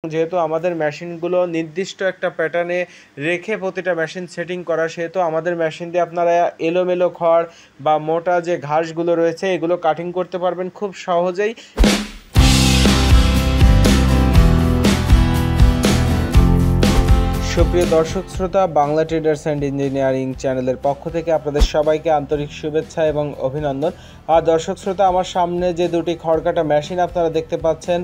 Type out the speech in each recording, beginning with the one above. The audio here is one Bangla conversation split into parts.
যেহেতু আমাদের মেশিনগুলো নির্দিষ্ট একটা প্যাটার্নে রেখে প্রতিটা মেশিন সেটিং করা, সেহেতু আমাদের মেশিন দিয়ে আপনারা এলোমেলো খড় বা মোটা যে ঘাসগুলো রয়েছে এগুলো কাটিং করতে পারবেন খুব সহজেই। সুপ্রিয় দর্শক শ্রোতা, বাংলা ট্রেডার্স অ্যান্ড ইঞ্জিনিয়ারিং চ্যানেলের পক্ষ থেকে আপনাদের সবাইকে আন্তরিক শুভেচ্ছা এবং অভিনন্দন। আর দর্শক শ্রোতা, আমার সামনে যে দুটি খড়কাটা মেশিন আপনারা দেখতে পাচ্ছেন,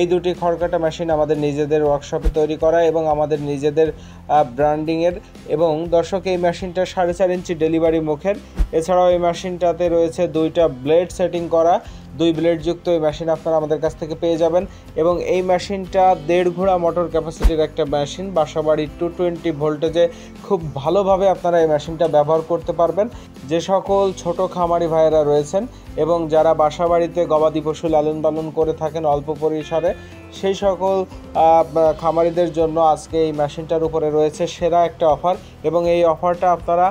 এই দুটি খড়কাটা মেশিন আমাদের নিজেদের ওয়ার্কশপে তৈরি করা এবং আমাদের নিজেদের ব্র্যান্ডিংয়ের। এবং দর্শক, এই মেশিনটা 4.5 ইঞ্চি ডেলিভারি মুখের। এছাড়াও এই মেশিনটাতে রয়েছে দুইটা ব্লেড সেটিং করা, 2 ব্লেডযুক্ত এই মেশিন আপনারা আমাদের কাছ থেকে পেয়ে যাবেন। এবং এই মেশিনটা 1.5 ঘোড়া মোটর ক্যাপাসিটির একটা মেশিন। বাসাবাড়ি 220 ভোল্টেজে খুব ভালোভাবে আপনারা এই মেশিনটা ব্যবহার করতে পারবেন। যে সকল ছোট খামারি ভাইয়েরা রয়েছেন এবং যারা বাসাবাড়িতে গবাদি পশু লালন পালন করে থাকেন অল্প পরিসরে, সেই সকল খামারিদের জন্য আজকে এই মেশিনটার উপরে রয়েছে সেরা একটা অফার। এবং এই অফারটা আপনারা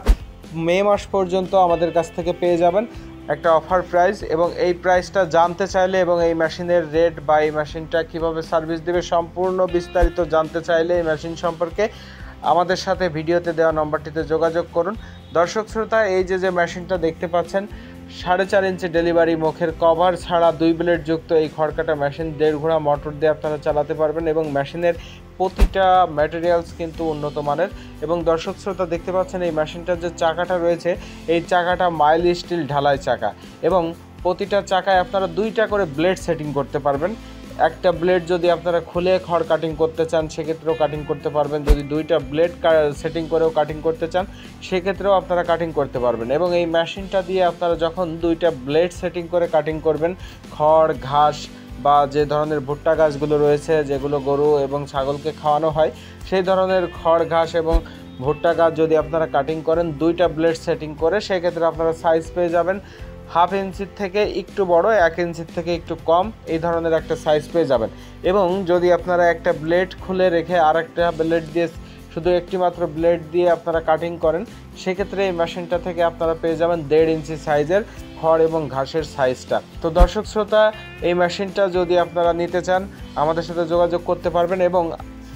মে মাস পর্যন্ত আমাদের কাছ থেকে পেয়ে যাবেন, একটা অফার প্রাইস। এবং এই প্রাইসটা জানতে চাইলে এবং এই মেশিনের রেট বা এই মেশিনটা কীভাবে সার্ভিস দেবে সম্পূর্ণ বিস্তারিত জানতে চাইলে এই মেশিন সম্পর্কে আমাদের সাথে ভিডিওতে দেওয়া নম্বরটিতে যোগাযোগ করুন। দর্শক শ্রোতা, এই যে মেশিনটা দেখতে পাচ্ছেন, 4.5 ইঞ্চি ডেলিভারি মুখের, কভার ছাড়া 2 ব্লেড যুক্ত এই খড়কাটা মেশিন 1.5 ঘোড়া মোটর দিয়ে আপনারা চালাতে পারবেন। এবং মেশিনের প্রতিটা ম্যাটেরিয়ালস কিন্তু উন্নত মানের। এবং দর্শক শ্রোতা, দেখতে পাচ্ছেন এই মেশিনটার যে চাকাটা রয়েছে, এই চাকাটা মাইল স্টিল ঢালাই চাকা। এবং প্রতিটা চাকায় আপনারা 2টা করে ব্লেড সেটিং করতে পারবেন। একটা ব্লেড যদি আপনারা খুলে খড় কাটিং করতে চান সেক্ষেত্রেও কাটিং করতে পারবেন, যদি 2টা ব্লেড সেটিং করেও কাটিং করতে চান সেক্ষেত্রেও আপনারা কাটিং করতে পারবেন। এবং এই মেশিনটা দিয়ে আপনারা যখন 2টা ব্লেড সেটিং করে কাটিং করবেন, খড় ঘাস বা যে ধরনের ভুট্টা গাছগুলো রয়েছে যেগুলো গরু এবং ছাগলকে খাওয়ানো হয়, সেই ধরনের খড় ঘাস এবং ভুট্টা গাছ যদি আপনারা কাটিং করেন 2টা ব্লেড সেটিং করে, সেক্ষেত্রে আপনারা সাইজ পেয়ে যাবেন 1/2 ইঞ্চির থেকে একটু বড়, 1 ইঞ্চির থেকে একটু কম, এই ধরনের একটা সাইজ পেয়ে যাবেন। এবং যদি আপনারা একটা ব্লেড খুলে রেখে আর একটা ব্লেড দিয়ে, শুধু একটি মাত্র ব্লেড দিয়ে আপনারা কাটিং করেন, সেক্ষেত্রে এই মেশিনটা থেকে আপনারা পেয়ে যাবেন 1.5 ইঞ্চি সাইজের খড় এবং ঘাসের সাইজটা। তো দর্শক শ্রোতা, এই মেশিনটা যদি আপনারা নিতে চান আমাদের সাথে যোগাযোগ করতে পারবেন। এবং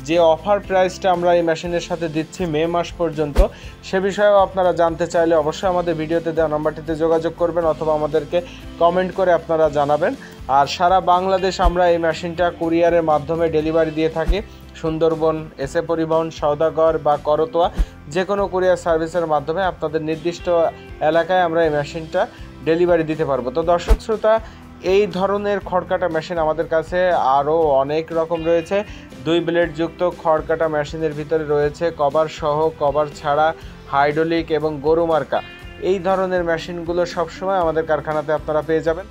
যে অফার প্রাইসটা আমরা এই মেশিনের সাথে দিচ্ছি মে মাস পর্যন্ত, সে বিষয়েও আপনারা জানতে চাইলে অবশ্যই আমাদের ভিডিওতে দেওয়া নম্বরটিতে যোগাযোগ করবেন অথবা আমাদেরকে কমেন্ট করে আপনারা জানাবেন। আর সারা বাংলাদেশ আমরা এই মেশিনটা কুরিয়ারের মাধ্যমে ডেলিভারি দিয়ে থাকি। সুন্দরবন, এসএ পরিবহন, সওদাগর বা করতোয়া, যে কোনো কুরিয়ার সার্ভিসের মাধ্যমে আপনাদের নির্দিষ্ট এলাকায় আমরা এই মেশিনটা ডেলিভারি দিতে পারবো। তো দর্শক শ্রোতা, এই ধরনের খড়কাটা মেশিন আমাদের কাছে আরও অনেক রকম রয়েছে। 2 ব্লেড যুক্ত খড়কাটা মেশিনের ভিতরে রয়েছে কভার সহ, কভার ছাড়া, হাইড্রোলিক এবং গরু মার্কা। এই ধরনের মেশিনগুলো সবসময় আমাদের কারখানাতে আপনারা পেয়ে যাবেন।